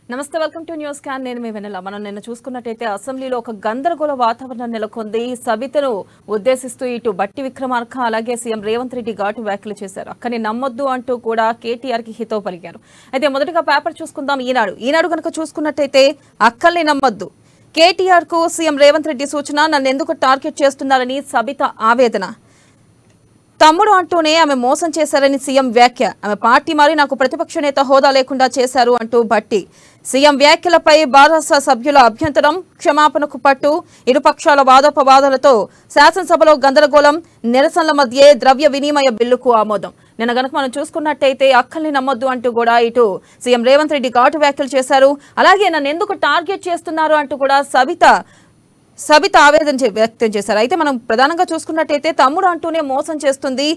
నమస్తే welcome to news can నేను మీ వెన్నెల మనం నిన్న చూసుకున్నట్టయితే అసెంబ్లీలో ఒక గందరగోళ వాతావరణం నెలకొంది సబితను ఉద్దేశిస్తూ ఇటు బట్టి విక్రమార్క అలాగే సీఎం రేవంత్ రెడ్డి ఘాటు వ్యాఖ్యలు చేశారు అక్కని నమ్మొద్దు అంటూ కూడా కేటీఆర్ కి హితవు పలికారు అయితే మొదటగా పేపర్ చూసుకుందాం ఈనాడు గనుక చూసుకున్నట్టయితే అక్కల్ని నమ్మొద్దు కేటీఆర్ కు సీఎం రేవంత్ రెడ్డి సూచన నన్ను ఎందుకు టార్గెట్ చేస్తున్నారని సబిత ఆవేదన తమ్ముడు అంటూనే ఆమె మోసం చేశారని సీఎం వ్యాఖ్య ఆమె పార్టీ మారి నాకు ప్రతిపక్ష నేత హోదా లేకుండా చేశారు అంటూ బట్టి సీఎం వ్యాఖ్యలపై భారత సభ్యుల అభ్యంతరం క్షమాపణకు పట్టు ఇరుపక్షాల వాదోపవాదాలతో శాసనసభలో గందరగోళం నిరసనల మధ్య ద్రవ్య వినిమయ బిల్లుకు ఆమోదం నిన్న గనక మనం చూసుకున్నట్టయితే అక్కల్ని నమ్మొద్దు అంటూ కూడా ఇటు సీఎం రేవంత్ రెడ్డి ఘాటు వ్యాఖ్యలు చేశారు అలాగే నన్ను ఎందుకు టార్గెట్ చేస్తున్నారు అంటూ కూడా సబిత ఆవేదన వ్యక్తం చేశారు అయితే మనం ప్రధానంగా చూసుకున్నట్టయితే తమ్ముడు అంటూనే మోసం చేస్తుంది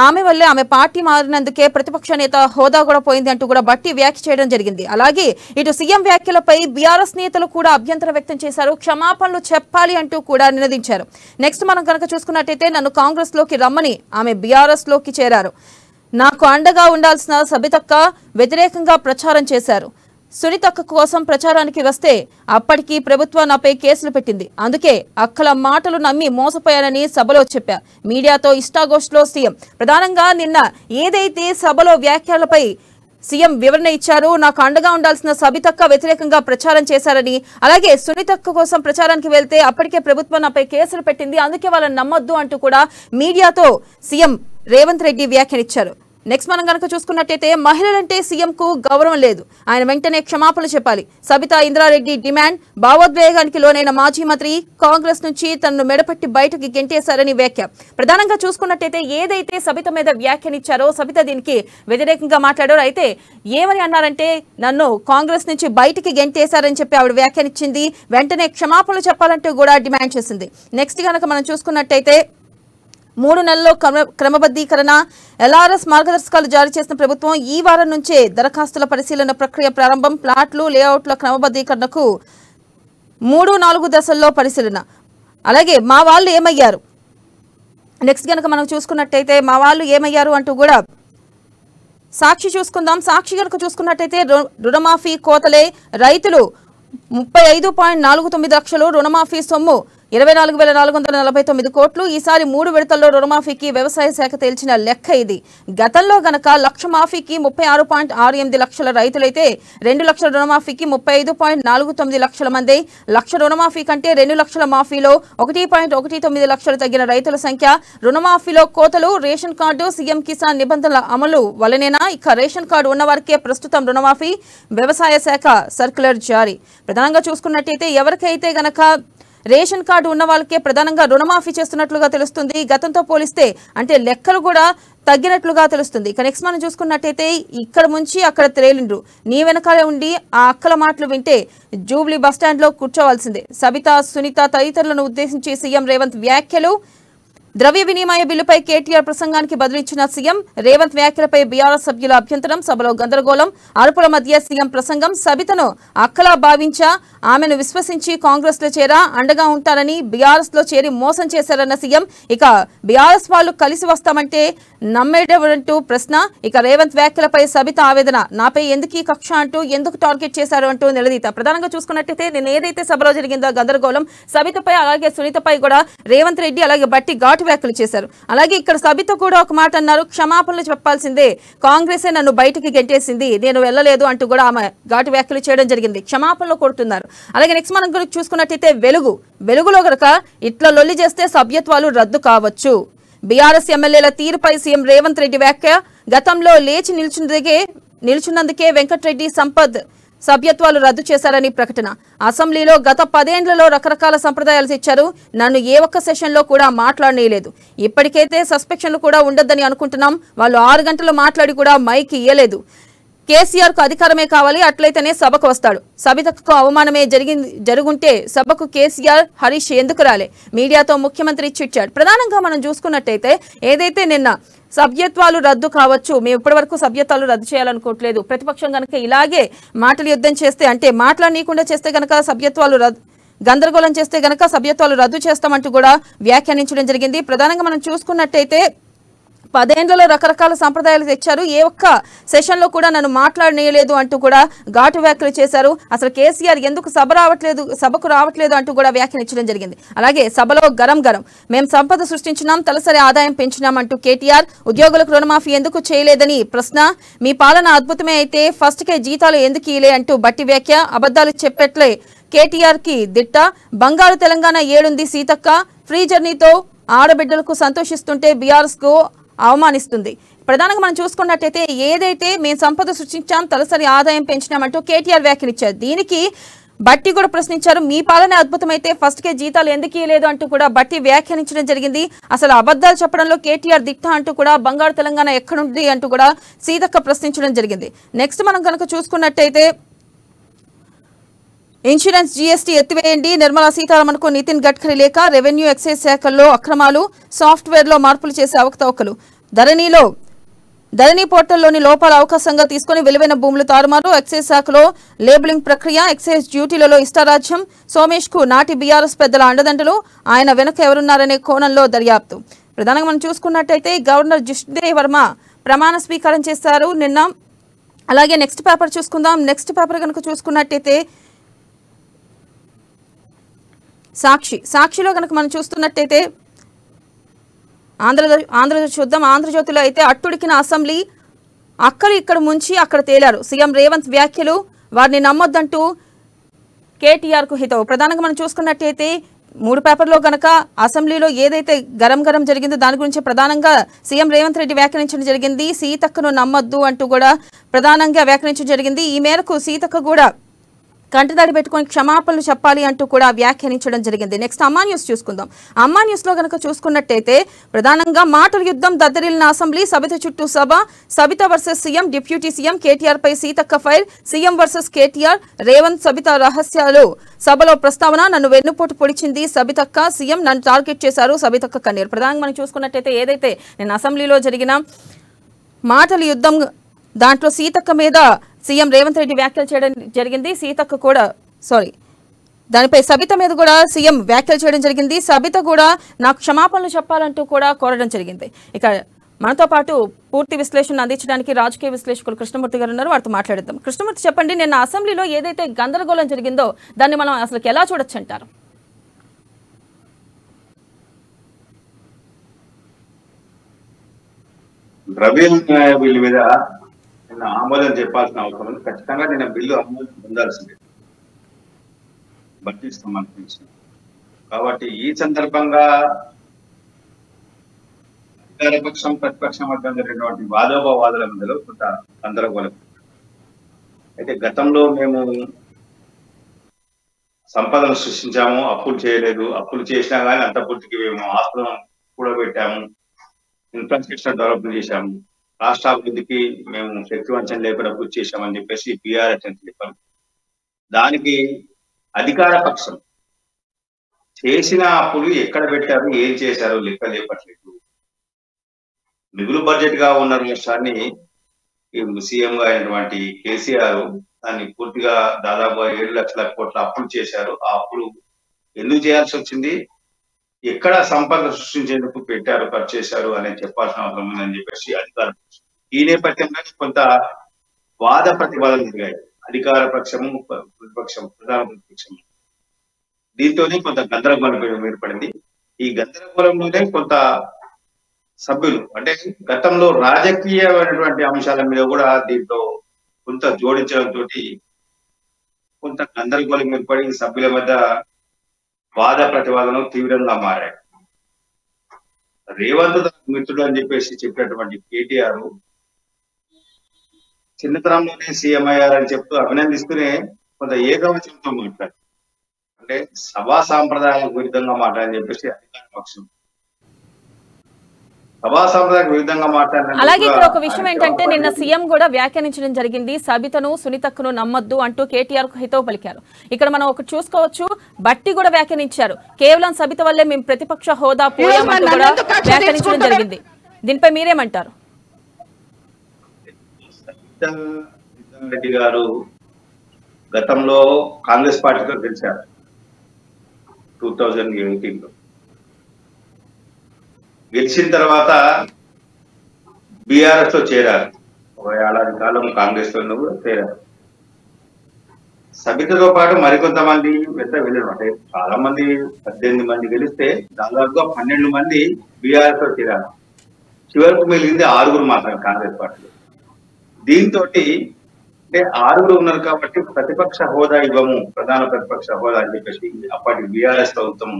ఆమె వల్లే ఆమె పార్టీ మారినందుకే ప్రతిపక్ష నేత హోదా కూడా పోయింది అంటూ కూడా బట్టి వ్యాఖ్య చేయడం జరిగింది అలాగే ఇటు సీఎం వ్యాఖ్యలపై బీఆర్ఎస్ నేతలు కూడా అభ్యంతరం వ్యక్తం చేశారు క్షమాపణలు చెప్పాలి అంటూ కూడా నినదించారు నెక్స్ట్ మనం కనుక చూసుకున్నట్టయితే నన్ను కాంగ్రెస్ లోకి రమ్మని ఆమె బీఆర్ఎస్ లోకి చేరారు నాకు అండగా ఉండాల్సిన సబితక్క వ్యతిరేకంగా ప్రచారం చేశారు సునీతక్క కోసం ప్రచారానికి వస్తే అప్పటికి ప్రభుత్వం నాపై కేసులు పెట్టింది అందుకే అక్కల మాటలు నమ్మి మోసపోయానని సభలో చెప్పా మీడియాతో ఇష్టాగోష్ఠిలో సీఎం ప్రధానంగా నిన్న ఏదైతే సభలో వ్యాఖ్యలపై సీఎం వివరణ ఇచ్చారు నాకు అండగా ఉండాల్సిన సబితక్క వ్యతిరేకంగా ప్రచారం చేశారని అలాగే సునీతక్క కోసం ప్రచారానికి వెళ్తే అప్పటికే ప్రభుత్వం నాపై కేసులు పెట్టింది అందుకే వాళ్ళని నమ్మొద్దు అంటూ కూడా మీడియాతో సీఎం రేవంత్ రెడ్డి వ్యాఖ్యానించారు నెక్స్ట్ మనం కనుక చూసుకున్నట్టయితే మహిళలంటే సీఎం కు గౌరవం లేదు ఆయన వెంటనే క్షమాపణలు చెప్పాలి సబితా ఇంద్రారెడ్డి డిమాండ్ భావోద్వేగానికి లోనైన మాజీ మంత్రి కాంగ్రెస్ నుంచి తనను మెడపట్టి బయటకు గెంటేశారని వ్యాఖ్య ప్రధానంగా చూసుకున్నట్టయితే ఏదైతే సబిత మీద వ్యాఖ్యానిచ్చారో సబిత దీనికి వ్యతిరేకంగా మాట్లాడారు అయితే ఏమని అన్నారంటే నన్ను కాంగ్రెస్ నుంచి బయటికి గెంటేశారని చెప్పి ఆవిడ వ్యాఖ్యానిచ్చింది వెంటనే క్షమాపణలు చెప్పాలంటూ కూడా డిమాండ్ చేసింది నెక్స్ట్ కనుక మనం చూసుకున్నట్టయితే 3 నెలల్లో క్రమబద్ధీకరణ ఎల్ఆర్ఎస్ మార్గదర్శకాలు జారీ చేసిన ప్రభుత్వం ఈ వారం నుంచే దరఖాస్తుల పరిశీలన ప్రక్రియ ప్రారంభం ప్లాట్లు లేఅవుట్ల క్రమబద్ధీకరణకు 3-4 దశల్లో పరిశీలన అలాగే మా వాళ్ళు ఏమయ్యారు నెక్స్ట్ కనుక మనం చూసుకున్నట్టయితే మా వాళ్ళు ఏమయ్యారు అంటూ కూడా సాక్షి చూసుకుందాం సాక్షి కనుక చూసుకున్నట్టయితే రుణమాఫీ కోతలే రైతులు 35.49 లక్షలు రుణమాఫీ సొమ్ము 24,449 కోట్లు ఈసారి 3 విడతల్లో రుణమాఫీకి వ్యవసాయ శాఖ తేల్చిన లెక్క ఇది గతంలో గనక లక్ష మాఫీకి 36.68 లక్షల రైతులైతే 2 లక్షల రుణమాఫీకి 35.49 లక్షల మంది లక్ష రుణమాఫీ కంటే 2 లక్షల మాఫీలో 1.19 లక్షలు తగ్గిన రైతుల సంఖ్య రుణమాఫీలో కోతలు రేషన్ కార్డు సీఎం కిసాన్ నిబంధనల అమలు వలనేనా ఇక రేషన్ కార్డు ఉన్నవారికే ప్రస్తుతం రుణమాఫీ వ్యవసాయ శాఖ సర్క్యులర్ జారీ ప్రధానంగా చూసుకున్నట్టయితే ఎవరికైతే గనక రేషన్ కార్డు ఉన్న వాళ్ళకే ప్రధానంగా రుణమాఫీ చేస్తున్నట్లుగా తెలుస్తుంది గతంతో పోలిస్తే అంటే లెక్కలు కూడా తగ్గినట్లుగా తెలుస్తుంది ఇక నెక్స్ట్ మనం చూసుకున్నట్టయితే ఇక్కడ నుంచి అక్కడ తేలిండ్రు నీ వెనకాలే ఉండి ఆ అక్కల మాటలు వింటే జూబ్లీ బస్టాండ్ లో కూర్చోవాల్సిందే సబిత సునీత తదితరులను ఉద్దేశించి సీఎం రేవంత్ వ్యాఖ్యలు ద్రవ్య వినిమయ బిల్లుపై కేటీఆర్ ప్రసంగానికి బదులిచ్చిన సీఎం రేవంత్ వ్యాఖ్యలపై బీఆర్ఎస్ సభ్యుల అభ్యంతరం సభలో గందరగోళం అరుపుల మధ్య సీఎం ప్రసంగం సబితను అక్కలా భావించా ఆమెను విశ్వసించి కాంగ్రెస్ లో చేరా అండగా ఉంటారని బీఆర్ఎస్ లో చేరి మోసం చేశారన్న సీఎం ఇక బీఆర్ఎస్ వాళ్ళు కలిసి వస్తామంటే నమ్మేటంటూ ప్రశ్న ఇక రేవంత్ వ్యాఖ్యలపై సబిత ఆవేదన నాపై ఎందుకు ఈ కక్ష అంటూ ఎందుకు టార్గెట్ చేశారు అంటూ నిలదీత ప్రధానంగా చూసుకున్నట్టయితే నేను ఏదైతే సభలో జరిగిందో గందరగోళం సబితపై అలాగే సునీతపై కూడా రేవంత్ రెడ్డి అలాగే బట్టి ఘాటు వ్యాఖ్యలు చేశారు అలాగే ఇక్కడ సబిత కూడా ఒక మాట అన్నారు క్షమాపణలు చెప్పాల్సిందే కాంగ్రెసే నన్ను బయటికి గెంటేసింది నేను వెళ్ళలేదు అంటూ కూడా ఆమె ఘాటు వ్యాఖ్యలు చేయడం జరిగింది క్షమాపణలు కొడుతున్నారు అలాగే నెక్స్ట్ మనం చూసుకున్నట్టయితే వెలుగులో గనక ఇట్లా లొల్లి చేస్తే సభ్యత్వాలు రద్దు కావచ్చు బీఆర్ఎస్ ఎమ్మెల్యేల తీరుపై సీఎం రేవంత్ రెడ్డి వ్యాఖ్య గతంలో లేచి నిల్చున్నందుకే వెంకటరెడ్డి సంపత్ సభ్యత్వాలు రద్దు చేశారని ప్రకటన అసెంబ్లీలో గత 10 ఏళ్లలో రకరకాల సంప్రదాయాలు తెచ్చారు నన్ను ఏ ఒక్క సెషన్లో కూడా మాట్లాడనీయలేదు ఇప్పటికైతే సస్పెక్షన్లు కూడా ఉండొద్దని అనుకుంటున్నాం వాళ్ళు 6 గంటలు మాట్లాడి కూడా మైక్ ఇయ్యలేదు కేసీఆర్ కు అధికారమే కావాలి అట్లయితేనే సభకు వస్తాడు సబితకు అవమానమే జరుగుంటే సభకు కేసీఆర్ హరీష్ ఎందుకు రాలే మీడియాతో ముఖ్యమంత్రి చిట్చాట్ ప్రధానంగా మనం చూసుకున్నట్టయితే ఏదైతే నిన్న సభ్యత్వాలు రద్దు కావచ్చు మేము ఇప్పటివరకు సభ్యత్వాలు రద్దు చేయాలనుకోవట్లేదు ప్రతిపక్షం గనక ఇలాగే మాటలు యుద్ధం చేస్తే అంటే మాట్లాడనీయకుండా చేస్తే గనక సభ్యత్వాలు గందరగోళం చేస్తే గనక సభ్యత్వాలు రద్దు చేస్తామంటూ కూడా వ్యాఖ్యానించడం జరిగింది ప్రధానంగా మనం చూసుకున్నట్టయితే 10 ఏళ్లలో రకరకాల సంప్రదాయాలు తెచ్చారు, ఏ ఒక్క సెషన్లో కూడా నన్ను మాట్లాడనీయలేదు అంటూ కూడా ఘాటు వ్యాఖ్యలు చేశారు. అసలు కేసీఆర్ ఎందుకు సభకు రావట్లేదు అంటూ కూడా వ్యాఖ్యానించడం జరిగింది. అలాగే సభలో గరం మేము సంపద సృష్టించినాం, తలసరి ఆదాయం పెంచినాం అంటూ కేటీఆర్. ఉద్యోగులకు రుణమాఫీ ఎందుకు చేయలేదని ప్రశ్న. మీ పాలన అద్భుతమే అయితే ఫస్ట్కే జీతాలు ఎందుకు ఇలే అంటూ బట్టి వ్యాఖ్య. అబద్ధాలు చెప్పట్లే కేటీఆర్ కి దిట్ట. బంగారు తెలంగాణ ఏడుంది సీతక్క. ఫ్రీ జర్నీతో ఆడబిడ్డలకు సంతోషిస్తుంటే బీఆర్ఎస్ కు అవమానిస్తుంది. ప్రధానంగా మనం చూసుకున్నట్టయితే ఏదైతే మేము సంపద సృష్టించాం, తలసరి ఆదాయం పెంచినామంటూ కేటీఆర్ వ్యాఖ్యానించారు. దీనికి బట్టి కూడా ప్రశ్నించారు. మీ పాలన అద్భుతమైతే ఫస్ట్ కే జీతాలు ఎందుకు ఇవ్వలేదు అంటూ కూడా బట్టి వ్యాఖ్యానించడం జరిగింది. అసలు అబద్ధాలు చెప్పడంలో కేటీఆర్ దిట్ట అంటూ కూడా బంగారు తెలంగాణ ఎక్కడుంది అంటూ కూడా సీతక్క ప్రశ్నించడం జరిగింది. నెక్స్ట్ మనం కనుక చూసుకున్నట్టయితే ఇన్సూరెన్స్ జీఎస్టీ ఎత్తివేయండి, నిర్మలా సీతారామన్కు నితిన్ గడ్కరీ లేఖ. రెవెన్యూ ఎక్సైజ్ శాఖల్లో అక్రమాలు, సాఫ్ట్వేర్లో మార్పులు చేసే అవకతవకలు. ధరణి పోర్టల్లోని లోపాల అవకాశంగా తీసుకుని విలువైన భూములు తారుమారు. ఎక్సైజ్ శాఖలో లేబులింగ్ ప్రక్రియ, ఎక్సైజ్ డ్యూటీలలో ఇష్టారాజ్యం. సోమేష్ కు నాటి బీఆర్ఎస్ పెద్దల అండదండలు, ఆయన వెనుక ఎవరున్నారనే కోణంలో దర్యాప్తు. ప్రధానంగా మనం చూసుకున్నట్టయితే గవర్నర్ జిష్ణుదేవ్ వర్మ ప్రమాణ స్వీకారం చేశారు నిన్న. అలాగే నెక్స్ట్ పేపర్ చూసుకుందాం. నెక్స్ట్ పేపర్ కనుక చూసుకున్నట్టయితే సాక్షిలో కనుక మనం చూస్తున్నట్టయితే ఆంధ్రజ్యోతి చూద్దాం. ఆంధ్రజ్యోతిలో అయితే అట్టుడికిన అసెంబ్లీ, అక్కలు ఇక్కడ ముంచి అక్కడ తేలారు. సీఎం రేవంత్ వ్యాఖ్యలు, వారిని నమ్మొద్దంటూ కేటీఆర్ కు హితవు. ప్రధానంగా మనం చూసుకున్నట్టయితే 3 పేపర్లో గనక అసెంబ్లీలో ఏదైతే గరం జరిగిందో దాని గురించి ప్రధానంగా సీఎం రేవంత్ రెడ్డి వ్యాఖ్యానించడం జరిగింది. సీతక్కను నమ్మొద్దు అంటూ కూడా ప్రధానంగా వ్యాఖ్యానించడం జరిగింది. ఈ మేరకు సీతక్క కూడా కంటదాడి పెట్టుకొని క్షమాపణలు చెప్పాలి అంటూ కూడా వ్యాఖ్యానించడం జరిగింది. నెక్స్ట్ అమ్మా న్యూస్ చూసుకుందాం. అమ్మా న్యూస్ లో గనక చూసుకున్నట్టయితే ప్రధానంగా మాటల యుద్ధం దద్దరిల్లిన అసెంబ్లీ, సబిత చుట్టూ సభ. Sabitha versus CM, deputy CM KTR పై Seethakka fire. CM versus KTR, Revanth Sabitha రహస్యాలు. సభలో ప్రస్తావన, నన్ను వెన్నుపోటు పొడిచింది సబితక్క, సీఎం నన్ను టార్గెట్ చేశారు సబితక్క కన్నీరు. ప్రధానంగా మనం చూసుకున్నట్టయితే ఏదైతే నేను అసెంబ్లీలో జరిగిన మాటల యుద్ధం దాంట్లో సీతక్క మీద సీఎం రేవంత్ రెడ్డి వ్యాఖ్యలు చేయడం జరిగింది. సీతక్క కూడా దానిపై సబిత మీద కూడా సీఎం వ్యాఖ్యలు చేయడం జరిగింది. సబిత కూడా నాకు క్షమాపణలు చెప్పాలంటూ కూడా కోరడం జరిగింది. ఇక మనతో పాటు పూర్తి విశ్లేషణ అందించడానికి రాజకీయ విశ్లేషకులు కృష్ణమూర్తి గారు ఉన్నారు, వారితో మాట్లాడిద్దాం. కృష్ణమూర్తి చెప్పండి, నిన్న అసెంబ్లీలో ఏదైతే గందరగోళం జరిగిందో దాన్ని మనం అసలు ఎలా చూడొచ్చు అంటారు? బిల్లు మీద నిన్న ఆమోదం చెప్పాల్సిన అవసరం ఉంది. ఖచ్చితంగా నిన్న బిల్లు ఆమోదం పొందాల్సిందే బడ్జెట్ సంబంధించి. కాబట్టి ఈ సందర్భంగా అధికారపక్షం ప్రతిపక్షం మధ్య జరిగినటువంటి వాదోపవాదాల మధ్యలో కొంత గందరగోళం. అయితే గతంలో మేము సంపదను సృష్టించాము, అప్పులు చేయలేదు, అప్పులు చేసినా కానీ అంత పూర్తికి మేము ఆస్తులను కూడబెట్టాము, ఇన్ఫ్రాస్ట్రక్చర్ డెవలప్మెంట్ చేశాము, రాష్ట్ర అభివృద్ధికి మేము శక్తివంచన లేకుండా కృషి చేశామని చెప్పేసి బీఆర్ఎస్ అని చెప్పాము. దానికి అధికార పక్షం చేసిన అప్పులు ఎక్కడ పెట్టారు, ఏం చేశారు లెక్క లేపట్లేదు. మిగులు బడ్జెట్ గా ఉన్న రాష్ట్రాన్ని సీఎం గా అయినటువంటి కేసీఆర్ దాన్ని పూర్తిగా దాదాపు 7 లక్షల కోట్ల అప్పులు చేశారు. ఆ అప్పులు ఎందుకు చేయాల్సి వచ్చింది, ఎక్కడ సంపద సృష్టించేందుకు పెట్టారు, ఖర్చు చేశారు అనేది చెప్పాల్సిన అవసరం ఉందని చెప్పేసి అధికార పక్షం. ఈ నేపథ్యంలో కొంత వాద ప్రతివాదనలు జరిగాయి అధికార పక్షము ప్రతిపక్షం, ప్రధాన ప్రతిపక్షం. దీంతోనే కొంత గందరగోళం ఏర్పడింది. ఈ గందరగోళంలోనే కొంత సభ్యులు అంటే గతంలో రాజకీయమైనటువంటి అంశాల మీద కూడా దీంట్లో కొంత జోడించడంతో కొంత గందరగోళం ఏర్పడి సభ్యుల మధ్య వాద ప్రతివాదనలు తీవ్రంగా మారాయి. రేవంత్ మిత్రుడు అని చెప్పేసి చెప్పినటువంటి కేటీఆర్ చిన్నతనంలోనే సీఎం అయ్యారని చెప్తూ అభినందిస్తూనే కొంత ఏకవచనంతో మాట్లాడారు. అంటే సభా సాంప్రదాయాలకు విరుద్ధంగా మాట్లాడని చెప్పేసి అధికార పక్షం సభా సాంప్రదాయాలకు విరుద్ధంగా మాట్లాడారు. అలాగే ఇక్కడ ఒక విషయం ఏంటంటే నిన్న సీఎం కూడా వ్యాఖ్యానించడం జరిగింది. సబితను సునీతక్కను నమ్మొద్దు అంటూ కేటీఆర్ కు హితవు పలికారు. ఇక్కడ మనం ఒకటి చూసుకోవచ్చు, బట్టి కూడా వ్యాఖ్యానించారు. కేవలం సబిత వల్లే మేము ప్రతిపక్ష హోదా పోయామంటూ కూడా వ్యాఖ్యానించడం జరిగింది. దీనిపై మీరేమంటారు? రెడ్డి గారు గతంలో కాంగ్రెస్ పార్టీతో గెలిచారు 2018లో. గెలిచిన తర్వాత బీఆర్ఎస్ లో చేరారు. ఒక ఏడాది కాలం కాంగ్రెస్ లో కూడా చేరారు. సబితతో పాటు మరికొంతమంది పెద్ద వెళ్ళారు. అంటే చాలా మంది 18 మంది గెలిస్తే దాదాపుగా 12 మంది బీఆర్ఎస్ లో చేరారు. చివరకు మిగిలింది 6 మాత్రమే కాంగ్రెస్ పార్టీలో. దీంతో అంటే 6 ఉన్నారు కాబట్టి ప్రతిపక్ష హోదా ఇవ్వము, ప్రధాన ప్రతిపక్ష హోదా అని చెప్పేసి అప్పటి బీఆర్ఎస్ ప్రభుత్వము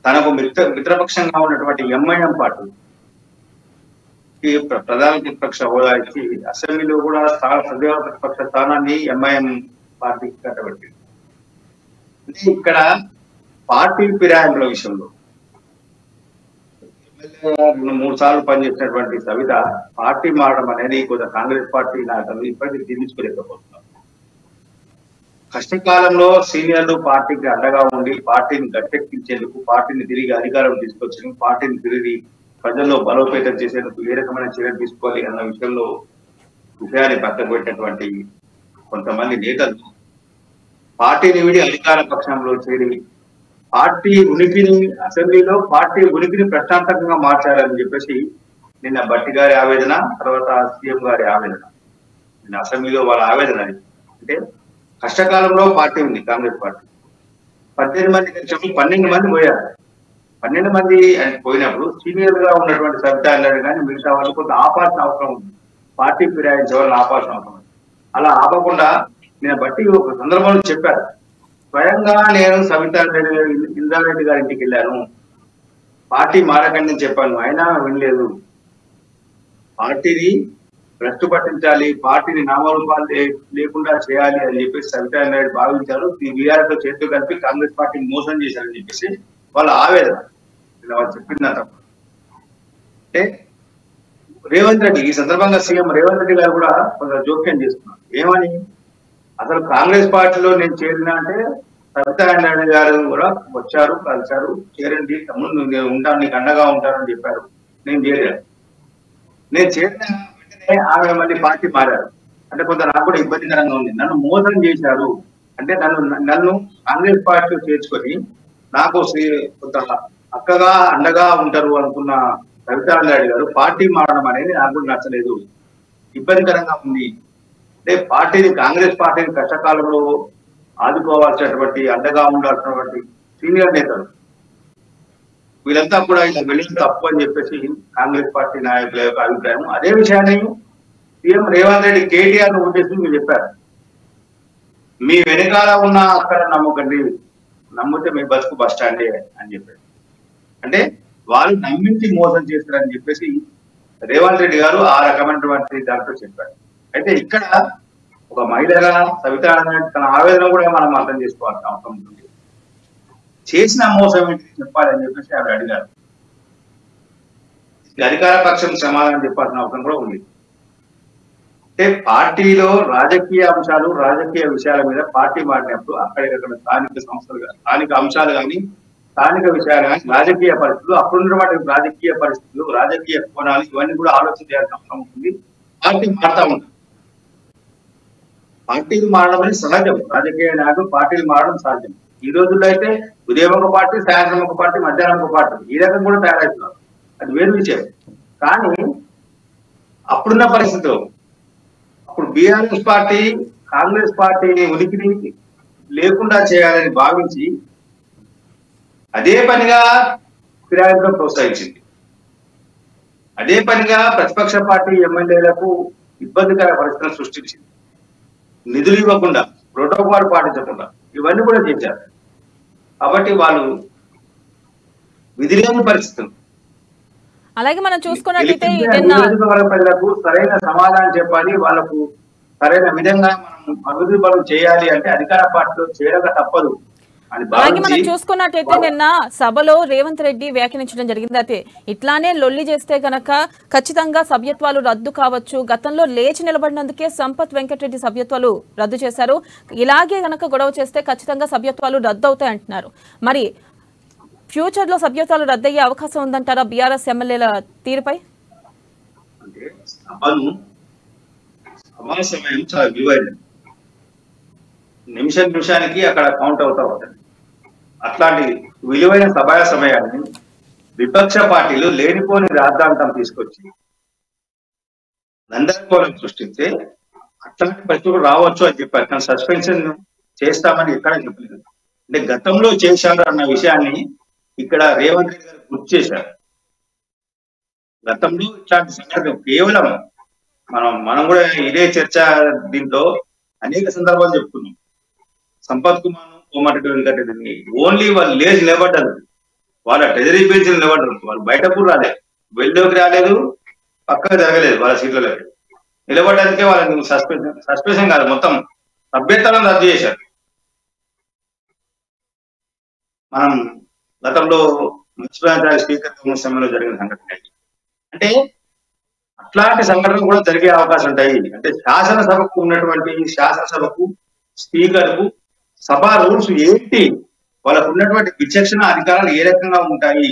తనకు మిత్రపక్షంగా ఉన్నటువంటి ఎంఐఎం పార్టీ ప్రధాన ప్రతిపక్ష హోదా ఇచ్చి అసెంబ్లీలో కూడా సజీవ ప్రతిపక్ష స్థానాన్ని ఎంఐఎం పార్టీకి కట్టబెట్టింది. అంటే ఇక్కడ పార్టీ ఫిరాయింపుల విషయంలో ఎమ్మెల్యే 3 సార్లు పనిచేసినటువంటి సవిత పార్టీ మారడం అనేది కొంత కాంగ్రెస్ పార్టీ నాయకులు ఇప్పటికీ జీర్ణించుకోలేకపోతున్నారు. కష్టకాలంలో సీనియర్లు పార్టీకి అండగా ఉండి పార్టీని గట్టెక్కించేందుకు, పార్టీని తిరిగి అధికారం తీసుకొచ్చేందుకు, పార్టీని తిరిగి ప్రజల్లో బలోపేతం చేసేందుకు ఏ రకమైన చర్యలు తీసుకోవాలి అన్న విషయాన్ని పక్కకు పెట్టినటువంటి కొంతమంది నేతలు పార్టీని విడి అధికార పక్షంలో చేరి పార్టీ ఉనికిని అసెంబ్లీలో పార్టీ ఉనికిని ప్రశాంతంగా మార్చాలని చెప్పేసి నిన్న భట్టి గారి ఆవేదన, తర్వాత సీఎం గారి ఆవేదన. నిన్న అసెంబ్లీలో వాళ్ళ ఆవేదన అది. అంటే కష్టకాలంలో పార్టీ ఉంది కాంగ్రెస్ పార్టీ. 18 మంది చెప్పి 12 మంది పోయారు. 12 మంది పోయినప్పుడు సీనియర్ గా ఉన్నటువంటి సబితా అన్నాడు కానీ మిగతా వాళ్ళు కొంత ఆపాల్సిన అవసరం ఉంది. పార్టీ ఫిరాయించే వాళ్ళని ఆపాల్సిన అవసరం ఉంది. అలా ఆపకుండా నేను బట్టి ఒక సందర్భంలో చెప్పారు, స్వయంగా నేను ఇంద్రారెడ్డి గారి ఇంటికి వెళ్ళాను, పార్టీ మారకండి అని చెప్పాను, అయినా వినలేదు. పార్టీని భ్రష్టు పట్టించాలి, పార్టీని నామరూపాలు లేకుండా చేయాలి అని చెప్పేసి సవితా నాయుడు భావించారు. బీఆర్ఎస్ తో చేతులు కలిపి కాంగ్రెస్ పార్టీని మోసం చేశారని చెప్పేసి వాళ్ళ ఆవేదన. వాళ్ళు చెప్పింది తప్ప. అంటే రేవంత్ రెడ్డి ఈ సందర్భంగా సీఎం రేవంత్ రెడ్డి గారు కూడా కొంత జోక్యం చేస్తున్నారు. ఏమని, అసలు కాంగ్రెస్ పార్టీలో నేను చేరినా అంటే సవితా నాయుడు గారు కూడా వచ్చారు, కలిశారు, చేరండి తమ్ముడు నేను ఉంటాను, నీకు అండగా ఉంటానని చెప్పారు. నేను చేరాను. నేను చేరిన వెంటనే ఆమె మళ్ళీ పార్టీ మారారు. అంటే కొంత నాకు కూడా ఇబ్బందికరంగా ఉంది. నన్ను మోసం చేశారు అంటే నన్ను కాంగ్రెస్ పార్టీలో చేర్చుకొని నాకు కొంత అక్కగా అండగా ఉంటారు అనుకున్న సవితా నాయుడు గారు పార్టీ మారడం అనేది నాకు కూడా నచ్చలేదు, ఇబ్బందికరంగా ఉంది. అంటే పార్టీని కాంగ్రెస్ పార్టీని కష్టకాలంలో ఆదుకోవాల్సినటువంటి, అండగా ఉండాల్సినటువంటి సీనియర్ నేతలు వీళ్ళంతా కూడా ఇలా వెళ్ళిన తప్పు అని చెప్పేసి కాంగ్రెస్ పార్టీ నాయకుల యొక్క అభిప్రాయం. అదే విషయాన్ని సీఎం రేవంత్ రెడ్డి కేటీఆర్ ను ఉద్దేశించి మీరు చెప్పారు, మీ వెనకాల ఉన్న అక్కడ నమ్మకండి, నమ్మితే మీ బతుకు బస్ స్టాండే అని చెప్పారు. అంటే వాళ్ళు నమ్మించి మోసం చేస్తారని చెప్పేసి రేవంత్ రెడ్డి గారు ఆ రకమైనటువంటి దాంట్లో చెప్పారు. అయితే ఇక్కడ ఒక మహిళగా సవితా తన ఆవేదన కూడా మనం అర్థం చేసుకోవాల్సిన అవసరం ఉంటుంది. చేసిన మోసం ఏంటి చెప్పాలని చెప్పేసి ఆవిడ అడిగారు. అధికార పక్షం సమాధానం చెప్పాల్సిన అవసరం కూడా ఉంది. అంటే పార్టీలో రాజకీయ అంశాలు, రాజకీయ విషయాల మీద పార్టీ మారినప్పుడు అక్కడికక్కడ స్థానిక సంస్థలు కానీ, స్థానిక అంశాలు కానీ, స్థానిక విషయాలు కానీ, రాజకీయ పరిస్థితులు, అప్పుడున్నటువంటి రాజకీయ పరిస్థితులు, రాజకీయ కోణాలు ఇవన్నీ కూడా ఆలోచన చేయాల్సిన అవసరం ఉంటుంది. పార్టీ మారుతా ఉంటుంది. పార్టీలు మారడం అనేది సహజం. రాజకీయ నాయకులు పార్టీలు మారడం సహజం. ఈ రోజుల్లో అయితే ఉదయం ఒక పార్టీ, సాయంత్రం ఒక పార్టీ, మధ్యాహ్నం ఒక పార్టీ, ఈ రకం కూడా తయారవుతున్నారు. అది వేరు విషయం. కానీ అప్పుడున్న పరిస్థితిలో అప్పుడు బీఆర్ఎస్ పార్టీ కాంగ్రెస్ పార్టీని ఉనికిని లేకుండా చేయాలని భావించి అదే పనిగా ఫిరాయింపులను ప్రోత్సహించింది. అదే పనిగా ప్రతిపక్ష పార్టీ ఎమ్మెల్యేలకు ఇబ్బందికర పరిస్థితులను సృష్టించింది. నిధులు ఇవ్వకుండా, ప్రోటోకాల్ పాటించకుండా ఇవన్నీ కూడా చేశారు. కాబట్టి వాళ్ళు విధిలేని పరిస్థితులు. అలాగే మనం చూసుకున్నట్లయితే ప్రజలకు సరైన సమాధానం చెప్పాలి, వాళ్ళకు సరైన విధంగా మనం అభివృద్ధి పనులు చేయాలి అంటే అధికార పార్టీలో చేరక తప్పదు. అలాగే మనం చూసుకున్నట్టయితే నిన్న సభలో రేవంత్ రెడ్డి వ్యాఖ్యానించడం జరిగింది. అయితే ఇట్లానే లొల్లి చేస్తే గనక ఖచ్చితంగా సభ్యత్వాలు రద్దు కావచ్చు. గతంలో లేచి నిలబడినందుకే సంపత్ వెంకటరెడ్డి సభ్యత్వాలు రద్దు చేశారు. ఇలాగే గనక గొడవ చేస్తే ఖచ్చితంగా సభ్యత్వాలు రద్దు అవుతాయి అంటున్నారు. మరి ఫ్యూచర్ లో సభ్యత్వాలు రద్దయ్యే అవకాశం ఉందంటారా బీఆర్ఎస్ ఎమ్మెల్యేల తీరుపై? సమయం చాలా విలువైనది. నిమిషానికి అక్కడ కౌంట్ అవుతా ఉంటుంది. అట్లాంటి విలువైన సభా సమయాన్ని విపక్ష పార్టీలు లేనిపోని రాద్ధాంతం తీసుకొచ్చి గందరగోళం సృష్టిస్తే అట్లాంటి పరిస్థితులు రావచ్చు అని చెప్పారు. కానీ సస్పెన్షన్ చేస్తామని ఎక్కడ చెప్పలేదు. అంటే గతంలో చేశారు అన్న విషయాన్ని ఇక్కడ రేవంత్ రెడ్డి గారు గుర్తు చేశారు. గతంలో ఇట్లాంటి సంఘటన కేవలం మనం కూడా ఇదే చర్చ దీంట్లో అనేక సందర్భాలు చెప్పుకున్నాం. సంపత్ కుమార్ కోమటిరెడ్డి వెంకటరెడ్డిని ఓన్లీ వాళ్ళు లేచి నిలబడ్డారు, వాళ్ళ ట్రెజరీ బెంచ్ నిలబడ్డారు, వాళ్ళు బయటకు రాలేదు, వెళ్ళలోకి రాలేదు, పక్కకు జరగలేదు, వాళ్ళ సీట్లలోకి నిలబడడానికే వాళ్ళని సస్పెన్షన్ కాదు మొత్తం సభ్యత్వాలను రద్దు చేశారు. మనం గతంలో మున్సిపల్ స్పీకర్ సమయంలో జరిగిన సంఘటన. అంటే అట్లాంటి సంఘటనలు కూడా జరిగే అవకాశం ఉంటాయి. అంటే శాసనసభకు ఉన్నటువంటి శాసనసభకు స్పీకర్కు సభ రూల్స్ ఏంటి, వాళ్ళకు ఉన్నటువంటి విచక్షణ అధికారాలు ఏ రకంగా ఉంటాయి,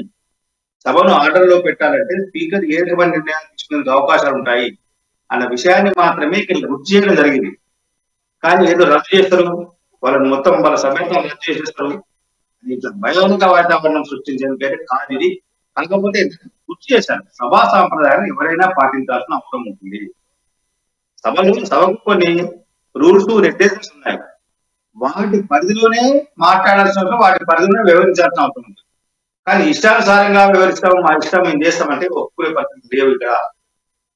సభను ఆర్డర్లో పెట్టాలంటే స్పీకర్ ఏ రకమైన నిర్ణయాలు తీసుకునే అవకాశాలు ఉంటాయి అన్న విషయాన్ని మాత్రమే ఇక్కడ గుర్తు చేయడం జరిగింది. కానీ ఏదో రద్దు చేస్తారు, వాళ్ళని మొత్తం వాళ్ళ సభ్యత్వం రద్దు చేసేస్తారు, ఇట్లా భయానక వాతావరణం సృష్టించేందుకైతే కాదు ఇది. కాకపోతే గుర్తు చేశారు, సభా సాంప్రదాయాన్ని ఎవరైనా పాటించాల్సిన అవసరం ఉంటుంది. సభకు కొన్ని రూల్స్ రెగ్యులేషన్స్ ఉన్నాయి, వాటి పరిధిలోనే మాట్లాడాల్సిన అవసరం, వాటి పరిధిలోనే వ్యవహరించాల్సిన అవసరం ఉంటుంది. కానీ ఇష్టానుసారంగా వ్యవహరిస్తాం, మా ఇష్టం ఏం చేస్తామంటే ఒప్పుకునే పరిస్థితి లేవు. ఇక్కడ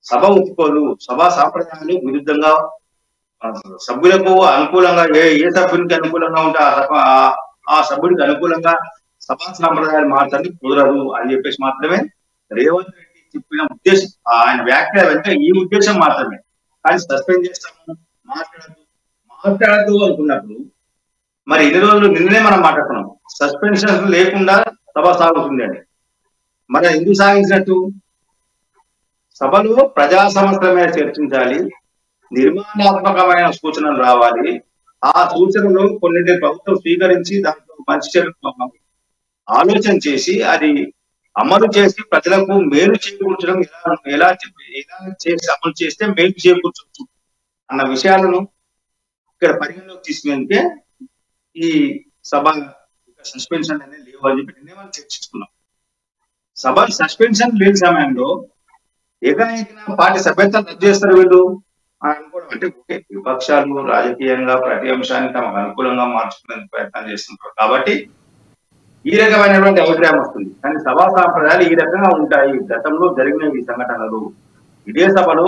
సభ ఒప్పుకోదు. సభా సాంప్రదాయాలు విరుద్ధంగా సభ్యులకు అనుకూలంగా ఏ సభ్యునికి అనుకూలంగా ఉంటే ఆ సభ్యుడికి అనుకూలంగా సభా సాంప్రదాయాలు మార్చడానికి కుదరదు అని చెప్పేసి మాత్రమే రేవంత్ రెడ్డి చెప్పిన ఉద్దేశం. ఆయన వ్యాఖ్య వెంట ఈ ఉద్దేశం మాత్రమే. కానీ సస్పెండ్ చేస్తాము, మాట్లాడద్దు అనుకున్నప్పుడు మరి ఇన్ని రోజులు నిన్ననే మనం మాట్లాడుకున్నాం, సస్పెన్షన్ లేకుండా సభ సాగుతుంది అని. మరి ఎందుకు సాగించినట్టు? సభలో ప్రజా సమస్యల మీద చర్చించాలి, నిర్మాణాత్మకమైన సూచనలు రావాలి, ఆ సూచనలు కొన్నింటిని ప్రభుత్వం స్వీకరించి దాంట్లో మంచి చెడు ఆలోచన చేసి అది అమలు చేసి ప్రజలకు మేలు చేకూర్చడం ఎలా చేసి అమలు చేస్తే మేలు చేకూర్చవచ్చు అన్న విషయాలను ఇక్కడ పరిగణలోకి తీసుకునేందుకే ఈ సభ సస్పెన్షన్ అనేది లేవు అని చెప్పి నిన్నే మనం చర్చించుకున్నాం. సభ సస్పెన్షన్ లేని సమయంలో ఏకాఏకిన పార్టీ సభ్యత్వం రద్దు చేస్తారు వీళ్ళు అని అనుకోవడం అంటే ఓకే, విపక్షాలు రాజకీయంగా ప్రతి అంశాన్ని తమకు అనుకూలంగా మార్చుకునే ప్రయత్నం చేస్తుంటారు కాబట్టి ఈ రకమైనటువంటి అభిప్రాయం వస్తుంది. కానీ సభా సాంప్రదాయాలు ఈ రకంగా ఉంటాయి. గతంలో జరిగిన ఈ సంఘటనలు ఇదే సభలో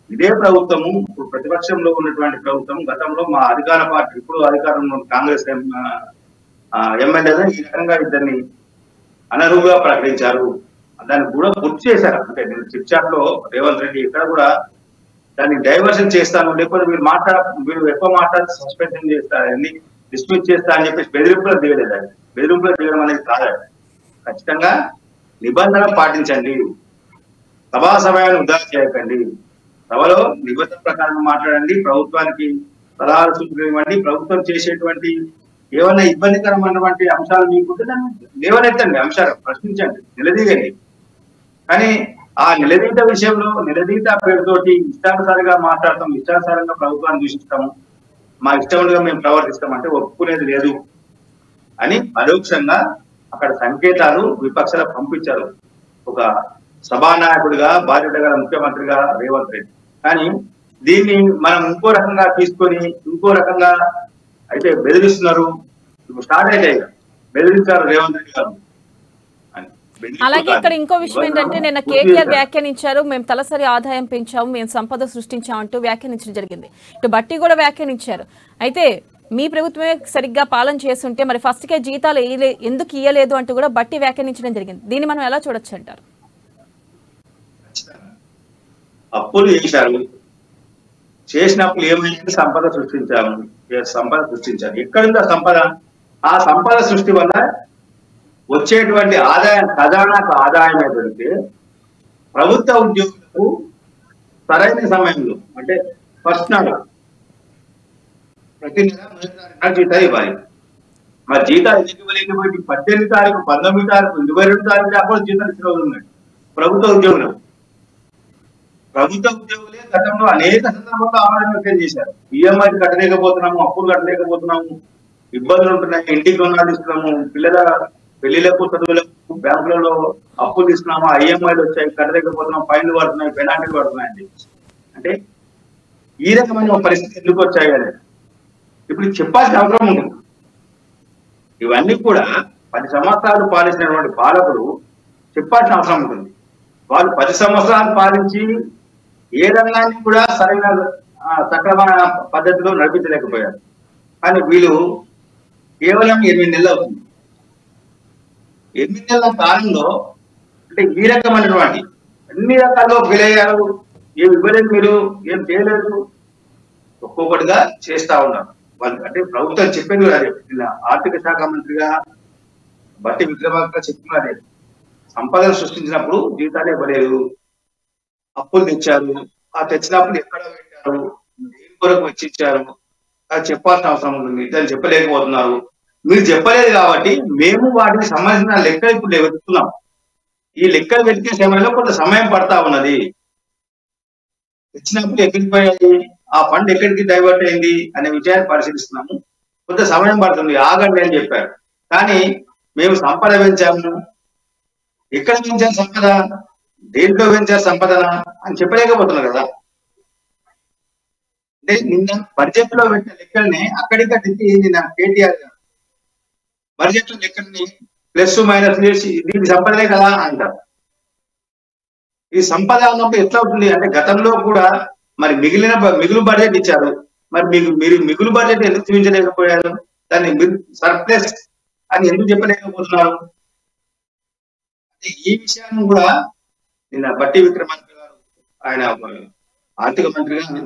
ఇదే ప్రభుత్వము, ఇప్పుడు ప్రతిపక్షంలో ఉన్నటువంటి ప్రభుత్వం గతంలో మా అధికార పార్టీ ఇప్పుడు అధికారంలో కాంగ్రెస్ ఎమ్మెల్యేలు ఈ రకంగా ఇద్దరిని అనర్హులుగా ప్రకటించారు, దాన్ని కూడా గుర్తు చేశారు. అంటే నేను చిట్చాట్ లో రేవంత్ రెడ్డి ఇక్కడ కూడా దాన్ని డైవర్షన్ చేస్తాను, లేకపోతే మీరు ఎక్కువ మాట్లాడితే సస్పెన్షన్ చేస్తారని డిస్మిస్ చేస్తా అని చెప్పేసి బెదిరింపులకు దిగలేదు. అది బెదిరింపులకు దిగడం అనేది కాదండి. ఖచ్చితంగా నిబంధన పాటించండి, సభా సమయాన్ని వృధా చేయకండి, సభలో నిబంధన ప్రకారం మాట్లాడండి, ప్రభుత్వానికి సలహాలు సూచనలు ఇవ్వండి, ప్రభుత్వం చేసేటువంటి ఏమైనా ఇబ్బందికరమైనటువంటి అంశాలు మీకుంటే దాన్ని లేవనెత్తండి, అంశాలు ప్రశ్నించండి, నిలదీయండి. కానీ ఆ నిలదీత విషయంలో నిలదీత పేరుతోటి ఇష్టానుసారంగా మాట్లాడతాం, ఇష్టానుసారంగా ప్రభుత్వాన్ని దూషిస్తాము, మా ఇష్టంగా మేము ప్రవర్తిస్తామంటే ఒప్పుకునేది లేదు అని పరోక్షంగా అక్కడ సంకేతాలు విపక్షాలకు పంపించారు ఒక సభానాయకుడిగా బాధ్యత గల ముఖ్యమంత్రిగా రేవంత్ రెడ్డి. కానీ దీన్ని మనం ఇంకో రకంగా తీసుకొని ఇంకో రకంగా అయితే బెదిరిస్తున్నారు. ఇప్పుడు స్టార్ట్ అయితే బెదిరించారు రేవంత్ రెడ్డి గారు. అలాగే ఇక్కడ ఇంకో విషయం ఏంటంటే నిన్న కేటీఆర్ వ్యాఖ్యానించారు, మేము తలసరి ఆదాయం పెంచాము, మేము సంపద సృష్టించామంటూ వ్యాఖ్యానించడం జరిగింది. ఇటు బట్టి కూడా వ్యాఖ్యానించారు. అయితే మీ ప్రభుత్వమే సరిగ్గా పాలన చేస్తుంటే మరి ఫస్ట్ కే జీతాలు ఎందుకు ఇయ్యలేదు అంటూ కూడా బట్టి వ్యాఖ్యానించడం జరిగింది. దీన్ని మనం ఎలా చూడొచ్చు అంటారు? అప్పులు చేశారు, చేసినప్పుడు ఏమైంది? సంపద సృష్టించాము, సంపద సృష్టించారు. ఎక్కడుంది ఆ సంపద? ఆ సంపద సృష్టి వల్ల వచ్చేటువంటి ఆదాయం ఖజానాకు ఆదాయమే దొరికితే ప్రభుత్వ ఉద్యోగులకు సరైన సమయంలో అంటే ఫస్ట్ నాడు ప్రతి నెల జీతాలు ఇవ్వాలి. మరి జీతాలు ఎందుకు ఇవ్వలేకపోయి 18 తారీఖు 19 తారీఖు 22 తారీఖు దాకా జీతాలు ఇచ్చిన రోజులు ఉన్నాయి ప్రభుత్వ ఉద్యోగులు. ప్రభుత్వ ఉద్యోగులే గతంలో అనేక సందర్భాల్లో ఆమరణ వ్యక్తం చేశారు. ఈఎంఐ కట్టలేకపోతున్నాము, అప్పులు కట్టలేకపోతున్నాము, ఇబ్బందులు ఉంటున్నాయి, ఇంటికి రుణాలు ఇస్తున్నాము, పిల్లల పెళ్లిలకు చదువులకు బ్యాంకులలో అప్పులు తీసుకున్నాము, ఐఎంఐలు వచ్చాయి, కట్టలేకపోతున్నాం, ఫైన్లు పడుతున్నాయి, పెనాల్టీలు పడుతున్నాయండి. అంటే ఈ రకమైన ఒక పరిస్థితి ఎందుకు వచ్చాయి అని ఇప్పుడు చెప్పాల్సిన అవసరం ఉంటుంది. ఇవన్నీ కూడా 10 సంవత్సరాలు పాలించినటువంటి పాలకులు చెప్పాల్సిన అవసరం ఉంటుంది. వాళ్ళు 10 సంవత్సరాలు పాలించి ఏ రంగాన్ని కూడా సరైన సక్రమణ పద్ధతిలో నడిపించలేకపోయారు. కానీ వీళ్ళు కేవలం 8 నెలలు అవుతుంది. 8 నెలల కాలంలో అంటే ఈ రకమైనటువంటి అన్ని రకాల్లో ఫెయిల్ అయ్యారు. ఏమి ఇవ్వలేదు, మీరు ఏం చేయలేదు, ఒక్కొక్కటిగా చేస్తా ఉన్నారు వాళ్ళు. అంటే ప్రభుత్వం చెప్పేది అదే, ఆర్థిక శాఖ మంత్రిగా బట్టి విక్రమార్క చెప్తున్నారు, సంపదను సృష్టించినప్పుడు జీతాలు ఇవ్వలేదు, అప్పులు తెచ్చారు, ఆ తెచ్చినప్పుడు ఎక్కడ పెట్టారు, దేని కొరకు వెచ్చించారు, అది చెప్పాల్సిన అవసరం ఉంటుంది. దాన్ని చెప్పలేకపోతున్నారు. మీరు చెప్పలేదు కాబట్టి మేము వాటికి సంబంధించిన లెక్కలు ఇప్పుడు వెతుకుతున్నాం. ఈ లెక్కలు వెతికే సమయంలో కొంత సమయం పడతా ఉన్నది. తెచ్చినప్పుడు ఎక్కడికి పోయాయి, ఆ ఫండ్ ఎక్కడికి డైవర్ట్ అయింది అనే విషయాన్ని పరిశీలిస్తున్నాము. కొంత సమయం పడుతుంది, ఆగండి అని చెప్పారు. కానీ మేము సంపద పెంచాము, ఎక్కడ పెంచారు సంపద, దేంట్లో పెంచారు సంపదన అని చెప్పలేకపోతున్నారు కదా. అంటే నిన్న బడ్జెట్ లో పెట్టిన లెక్కల్ని అక్కడిక్కడ నిన్న కేటీఆర్ గారు బడ్జెట్ లో లెక్కల్ని ప్లస్ మైనస్ చేసి దీనికి సంపదే కదా అంటారు. ఈ సంపద అన్నప్పుడు ఎట్లా అవుతుంది అంటే గతంలో కూడా మరి మిగులు బడ్జెట్ ఇచ్చారు, మరి మీరు మిగులు బడ్జెట్ ఎందుకు చూపించలేకపోయారు, దాన్ని సర్ప్లస్ అని ఎందుకు చెప్పలేకపోతున్నారు. అంటే ఈ విషయాన్ని కూడా నిన్న బట్టి విక్రమార్క గారు ఆయన ఆర్థిక మంత్రిగా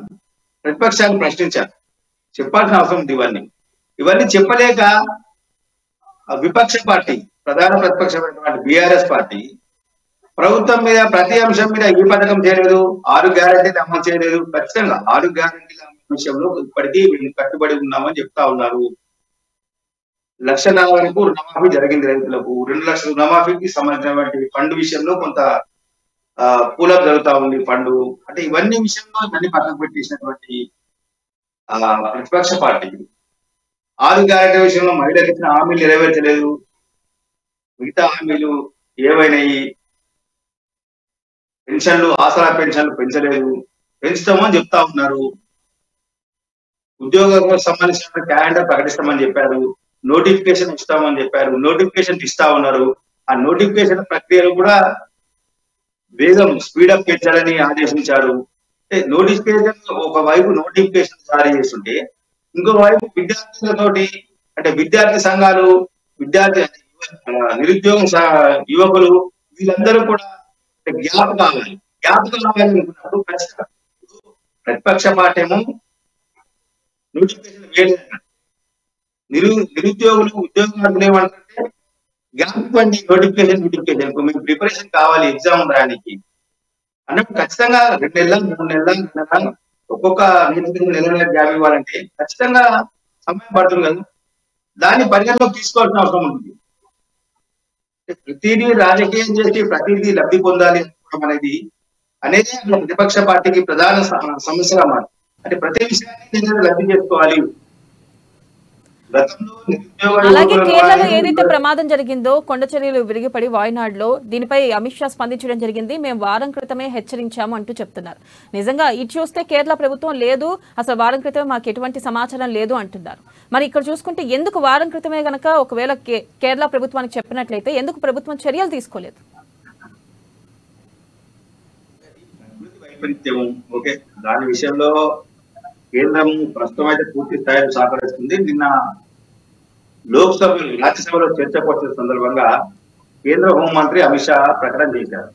ప్రతిపక్షాన్ని ప్రశ్నించారు. చెప్పాల్సిన అవసరం ఉంది. ఇవన్నీ చెప్పలేక విపక్ష పార్టీ, ప్రధాన ప్రతిపక్షమైనటువంటి బీఆర్ఎస్ పార్టీ ప్రభుత్వం మీద ప్రతి అంశం మీద ఈ పథకం చేయలేదు, 6 గ్యారెంటీలు అమలు చేయలేదు. ఖచ్చితంగా 6 గ్యారెంటీల అమలు విషయంలో ఇప్పటికీ వీళ్ళు కట్టుబడి ఉన్నామని చెప్తా ఉన్నారు. 1,00,000 వరకు రుణమాఫీ జరిగింది రైతులకు. 2 లక్షల రుణమాఫీకి సంబంధించినటువంటి ఫండ్ విషయంలో కొంత పూలప్ జరుగుతా ఉంది ఫండ్. అంటే ఇవన్నీ విషయంలో ఇవన్నీ పక్కకు పెట్టేసినటువంటి ప్రతిపక్ష పార్టీ 6 గ్యారెంటీ విషయంలో మహిళలకు ఇచ్చిన హామీలు నెరవేర్చలేదు. మిగతా హామీలు ఏవైనాయి, పెన్షన్లు, ఆసరా పెన్షన్లు పెంచలేదు, పెంచుతామని చెప్తా ఉన్నారు. ఉద్యోగాలకు సంబంధించిన క్యాలెండర్ ప్రకటిస్తామని చెప్పారు, నోటిఫికేషన్ ఇస్తామని చెప్పారు, నోటిఫికేషన్ ఇస్తా ఉన్నారు. ఆ నోటిఫికేషన్ ప్రక్రియలు కూడా వేగం స్పీడప్ పెంచాలని ఆదేశించారు. అంటే నోటిఫికేషన్ ఒకవైపు నోటిఫికేషన్ జారీ చేస్తుంటే ఇంకో వైపు విద్యార్థులతోటి అంటే విద్యార్థి సంఘాలు, నిరుద్యోగ యువకులు వీళ్ళందరూ కూడా గ్యాప్ కావాలి అనుకున్నప్పుడు ఖచ్చితంగా ప్రతిపక్ష పార్టీ ఏమో నోటిఫికేషన్ వేయలేదు, నిరుద్యోగులు ఉద్యోగాలు ఏమంటే గ్యాప్ పండి నోటిఫికేషన్ మీకు ప్రిపరేషన్ కావాలి ఎగ్జామ్ రాయడానికి అన్నప్పుడు ఖచ్చితంగా 2 నెలలు 3 నెలలు ఒక్కొక్క నెల గ్యాప్ ఇవ్వాలంటే ఖచ్చితంగా సమయం పడుతుంది కదా. దాన్ని పరిగణలోకి తీసుకోవాల్సిన అవసరం ఉంటుంది. ప్రతిదీ రాజకీయం చేసి ప్రతిదీ లబ్ధి పొందాలి అనేది ప్రతిపక్ష పార్టీకి ప్రధాన సమస్యగా మారి అంటే ప్రతి విషయాన్ని లబ్ధి చేసుకోవాలి. అలాగే కేరళలో ఏదైతే ప్రమాదం జరిగిందో, కొండ చర్యలు విరిగిపడి వాయనాడులో, దీనిపై అమిత్ షా స్పందించడం జరిగింది. మేము వారం క్రితమే హెచ్చరించాము అంటూ చెప్తున్నారు. నిజంగా ఇది చూస్తే కేరళ ప్రభుత్వం లేదు, అసలు వారం క్రితమే మాకు ఎటువంటి సమాచారం లేదు అంటున్నారు. మరి ఇక్కడ చూసుకుంటే ఎందుకు వారం క్రితమే గనక ఒకవేళ కేరళ ప్రభుత్వానికి చెప్పినట్లయితే ఎందుకు ప్రభుత్వం చర్యలు తీసుకోలేదు? దాని విషయంలో కేంద్రం ప్రస్తుతం అయితే పూర్తి స్థాయిలో సహకరిస్తుంది. నిన్న లోక్సభ రాజ్యసభలో చర్చకు వచ్చిన సందర్భంగా కేంద్ర హోంమంత్రి అమిత్ షా ప్రకటన చేశారు.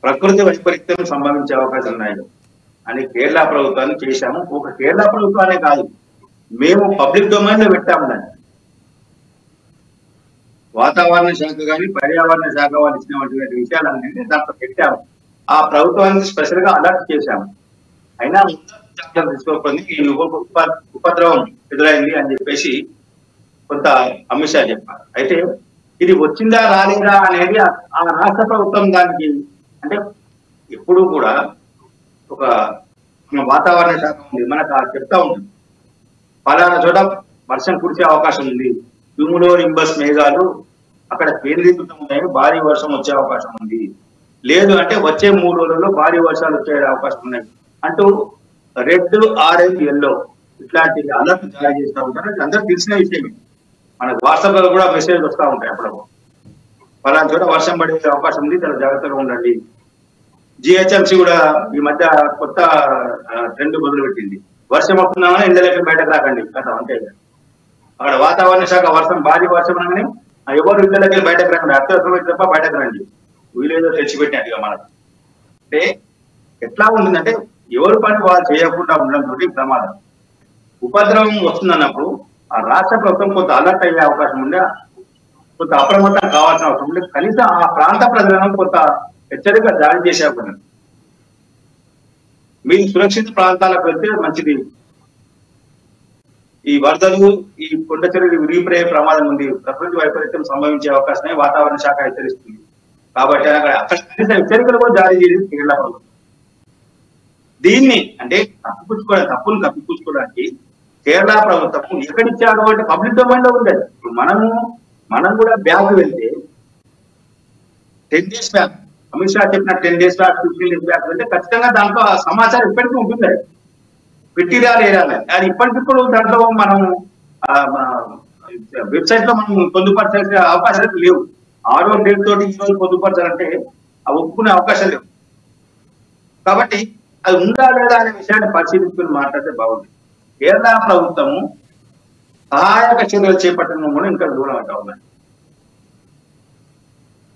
ప్రకృతి వైపరీత్యం సంభవించే అవకాశాలు ఉన్నాయి అని కేరళ ప్రభుత్వాన్ని చేశాము. ఒక కేరళ ప్రభుత్వానే కాదు, మేము పబ్లిక్ డొమైన్ లో పెట్టాము. దాన్ని వాతావరణ శాఖ కానీ పర్యావరణ శాఖ వాళ్ళు ఇచ్చినటువంటి విషయాలన్నీ దాంట్లో పెట్టాము. ఆ ప్రభుత్వానికి స్పెషల్ గా అలర్ట్ చేశాము. అయినా జాగ్రత్తలు తీసుకోకపోతే ఈ ఉపద్రవం ఎదురైంది అని చెప్పేసి కొంత అమిత్ షా చెప్పారు. అయితే ఇది వచ్చిందా రాలేదా అనేది ఆ రాష్ట్ర ప్రభుత్వం దానికి అంటే ఎప్పుడు కూడా ఒక వాతావరణ శాఖ ఉంది, మనకు చెప్తా ఉంటుంది పలానా చోట వర్షం కురిసే అవకాశం ఉంది, క్యూములో నింబస్ మేఘాలు అక్కడ కేంద్రీకృతం ఉన్నాయి, భారీ వర్షం వచ్చే అవకాశం ఉంది, లేదు అంటే వచ్చే 3 రోజుల్లో భారీ వర్షాలు వచ్చే అవకాశం ఉన్నాయి అంటూ రెడ్, ఆరెంజ్, ఎల్లో ఇట్లాంటి అలర్ట్ జారీ చేస్తూ ఉంటారు. అది అందరూ తెలిసిన విషయమే. మనకు వాట్సాప్ లో కూడా మెసేజ్ వస్తూ ఉంటాయి అప్పుడప్పుడు. పలానా చోట వర్షం పడే అవకాశం ఉంది, చాలా జాగ్రత్తగా ఉండండి. జిహెచ్ఎంసీ కూడా ఈ మధ్య కొత్త ట్రెండ్ మొదలు పెట్టింది. వర్షం వస్తున్నామని ఇండ్లకి బయటకు రాకండి కదా, అంతే. అక్కడ వాతావరణ శాఖ భారీ వర్షం అనగానే ఎవరు ఇళ్ళకి బయటకు రండి, అత్యవసరమైన తప్ప బయటకు రండి, వీలేదో తెచ్చిపెట్టినట్టుగా మనకు. అంటే ఎట్లా ఉంటుందంటే ఎవరు పని వాళ్ళు చేయకుండా ఉండడంతో ప్రమాదం. ఉపద్రవం వస్తుందన్నప్పుడు ఆ రాష్ట్ర ప్రభుత్వం కొంత అలర్ట్ అయ్యే అవకాశం ఉండే, కొంత అప్రమత్తం కావాల్సిన అవసరం ఉండే. కనీసం ఆ ప్రాంత ప్రజలను కొంత హెచ్చరిక జారీ చేసే అవకాశం. మీరు సురక్షిత ప్రాంతాలకు వెళ్తే మంచిది. ఈ వరదలు, ఈ కొండ చర్యలు విరిగిపోయే ప్రమాదం ఉంది, ప్రకృతి వైపరీత్యం సంభవించే అవకాశమే వాతావరణ శాఖ హెచ్చరిస్తుంది. కాబట్టి అక్కడ కనీస హెచ్చరికలు కూడా జారీ చేసింది కేరళ ప్రభుత్వం. దీన్ని అంటే తప్పులు కప్పిపుచ్చుకోవడానికి కేరళ ప్రభుత్వం ఎక్కడిచ్చారు అంటే పబ్లిక్ డొమైన్ లో ఉండేది. ఇప్పుడు మనం కూడా బ్యాక్ వెళ్తే 10 days బ్యాక్ అమిత్ షా చెప్పిన 10 days బ్యాక్ 15 days బ్యాక్ వెళ్తే ఖచ్చితంగా దాంట్లో ఆ సమాచారం ఇప్పటికీ ఉంటుంది. పెట్టిరా లేదా అది ఇప్పటికిప్పుడు దాంట్లో మనం వెబ్సైట్ లో మనం పొందుపరచాల్సిన అవకాశాలు లేవు. 6వ డేట్ తోటి ఈ రోజు పొందుపరచాలంటే అవి ఒప్పుకునే అవకాశం లేవు. కాబట్టి అది ఉందా లేదా అనే విషయాన్ని పరిశీలించుకుని మాట్లాడితే బాగుంది. కేరళ ప్రభుత్వము సహాయక చర్యలు చేపట్టడం కూడా ఇంకా దూరం అవుతా ఉన్నాయి.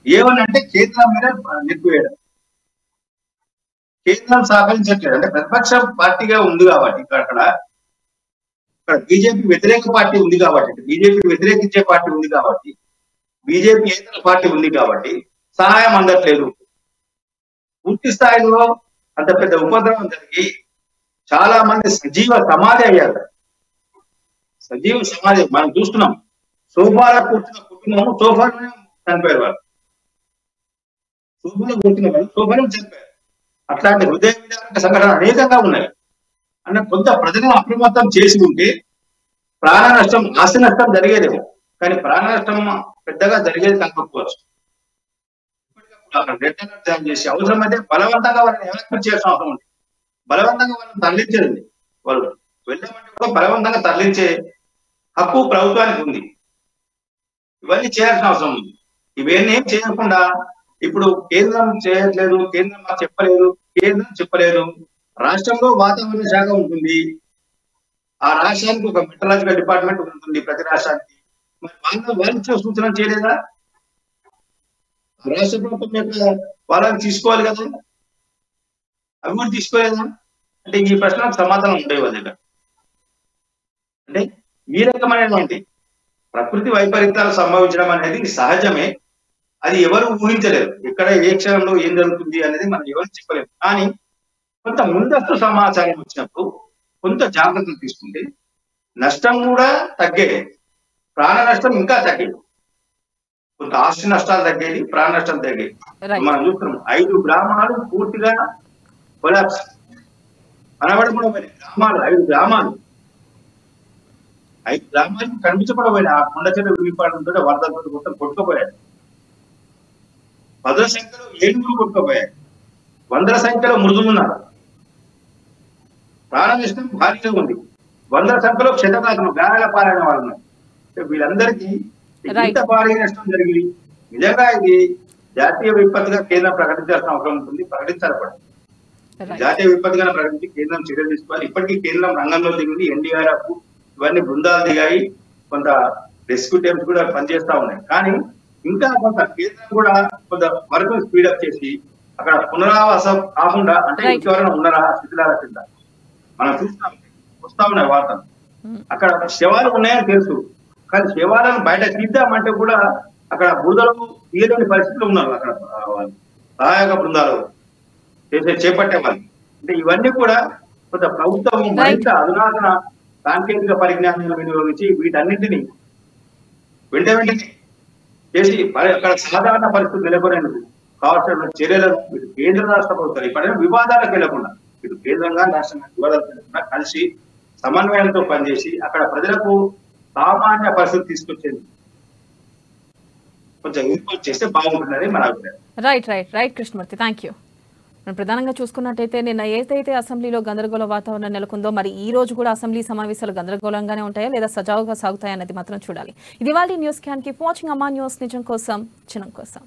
ఏమనంటే కేంద్రం మీద నెట్టివేయడం, కేంద్రం సహకరించట్లేదు. అంటే ప్రతిపక్ష పార్టీగా ఉంది కాబట్టి అక్కడ బీజేపీ వ్యతిరేక పార్టీ ఉంది కాబట్టి, బీజేపీ వ్యతిరేకించే పార్టీ ఉంది కాబట్టి, బీజేపీ ఏతర పార్టీ ఉంది కాబట్టి సహాయం అందట్లేదు. పూర్తి స్థాయిలో అంత పెద్ద ఉపద్రవం జరిగి చాలా మంది సజీవ సమాధి అయ్యారు. సజీవ సమాధి మనం చూస్తున్నాం. సోఫాలో కూర్చున్న కుటుంబము సోఫాలోనే చనిపోయారు. వాళ్ళు సోఫాలో కూర్చున్న వాళ్ళు సోఫాలో చనిపోయారు. అట్లాంటి హృదయ విదారక సంఘటనలు అనేకంగా ఉన్నాయి. అంటే కొంత ప్రజలను అప్రమత్తం చేసి ఉంటే ప్రాణ నష్టం, ఆస్తి నష్టం జరిగేదేమో, కానీ ప్రాణ నష్టం పెద్దగా జరిగేది కాకపోవచ్చు. అక్కడ రెడ్ అలర్ట్ జారీ చేసి అవసరమైతే బలవంతంగా వాళ్ళని ఎవాక్యుయేట్ చేయాల్సిన అవసరం ఉంది. బలవంతంగా వాళ్ళని తరలించేది, వాళ్ళు వెళ్ళమంటే కూడా బలవంతంగా తరలించే హక్కు ప్రభుత్వానికి ఉంది. ఇవన్నీ చేయాల్సిన అవసరం ఉంది. ఇవన్నీ ఏం చేయకుండా ఇప్పుడు కేంద్రం చేయట్లేదు, కేంద్రం మాకు చెప్పలేదు. రాష్ట్రంలో వాతావరణ శాఖ ఉంటుంది, ఆ రాష్ట్రానికి ఒక మెట్రలాజికల్ డిపార్ట్మెంట్ ఉంటుంది ప్రతి రాష్ట్రానికి. మరి వాళ్ళు సూచన చేయలేదా? రాష్ట్ర ప్రభుత్వం యొక్క వాళ్ళని తీసుకోవాలి కదా, అవి కూడా తీసుకోలేదా? అంటే ఈ ప్రశ్నకు సమాధానం ఉండేవి వాళ్ళ దగ్గర. అంటే ఈ రకమైనటువంటి ప్రకృతి వైపరీత్యాలు సంభవించడం అనేది సహజమే. అది ఎవరు ఊహించలేరు. ఎక్కడ ఏ క్షణంలో ఏం జరుగుతుంది అనేది మనం ఎవరు చెప్పలేము. కానీ కొంత ముందస్తు సమాచారం వచ్చినప్పుడు కొంత జాగ్రత్తలు తీసుకుంటే నష్టం కూడా తగ్గేది, ప్రాణ నష్టం ఇంకా తగ్గేది, కొంత ఆస్తి నష్టాలు తగ్గేది, ప్రాణ నష్టం తగ్గేది. మనం చూస్తున్నాం 5 గ్రామాలు పూర్తిగా కొలాప్స్ కనబడకుండా పోయినాయి. 5 గ్రామాలు కనిపించకుండా పోయినాయి. ఆ కొండ చెట్టు విడిపడంతో వరదలతో మొత్తం కొట్టుకుపోయాయి. 10ల సంఖ్యలో ఏనుగులు కొట్టుకుపోయాయి, 100ల సంఖ్యలో మృదులున్నారు. ప్రాణ నష్టం భారీగా ఉంది. 100ల సంఖ్యలో క్షతగాత్రులు, గాయాల పాలైన వాళ్ళు ఉన్నారు. వీళ్ళందరికీ ఇంత భారీ నష్టం జరిగింది. నిజంగా ఇది జాతీయ విపత్తుగా కేంద్రం ప్రకటించాల్సిన అవసరం ఉంటుంది. ప్రకటించాలి కూడా. జాతీయ విపత్తుగా ప్రకటించి కేంద్రం చర్యలు తీసుకోవాలి. ఇప్పటికీ కేంద్రం రంగంలో దిగింది. ఎన్డీఆర్ఎఫ్ ఇవన్నీ బృందాలు దిగాయి, కొంత రెస్క్యూ టీమ్స్ కూడా పనిచేస్తా ఉన్నాయి. కానీ ఇంకా కొంత కేంద్రం కూడా కొంత వరకు స్పీడప్ చేసి అక్కడ పునరావాసం కాకుండా, అంటే ఇంకెవరైనా ఉన్నారా స్థితిలాల కింద మనం చూస్తాం, వస్తా ఉన్నాయి వార్తలు. అక్కడ శవాలు ఉన్నాయని తెలుసు, కానీ శవాలను బయట తీద్దామంటే కూడా అక్కడ బురదలు తీయలేని పరిస్థితులు ఉన్నారు. అక్కడ సహాయక బృందాలు చేపట్టే వాళ్ళు. అంటే ఇవన్నీ కూడా కొంత ప్రభుత్వం మరింత అధునాతన సాంకేతిక పరిజ్ఞానాన్ని వినియోగించి వీటన్నింటినీ వెంటనే చేసి అక్కడ సాధారణ పరిస్థితులు నెలకొనేందుకు కావాల్సిన చర్యలను ఇటు కేంద్ర రాష్ట్ర ప్రభుత్వాలు ఇప్పటికే వివాదాలకు వెళ్లకుండా, ఇటు కేంద్రంగా రాష్ట్రంగా వివాదాలకు వెళ్లకుండా కలిసి సమన్వయంతో పనిచేసి అక్కడ ప్రజలకు సామాన్య పరిస్థితి తీసుకొచ్చేది కొంచెం ఏర్పాటు చేస్తే బాగుంటుందని మన అభిప్రాయం. Right Krishnamurthy, thank you. మనం ప్రధానంగా చూసుకున్నట్టయితే నిన్న ఏదైతే అసెంబ్లీలో గందరగోళ వాతావరణం నెలకొందో మరి ఈ రోజు కూడా అసెంబ్లీ సమావేశాలు గందరగోళంగానే ఉంటాయా లేదా సజావుగా సాగుతాయా అనేది మాత్రం చూడాలి. ఇది వాళ్ళ న్యూస్ క్యాన్. కీప్ వాచింగ్ అమ్మా న్యూస్, నిజం కోసం జనం కోసం.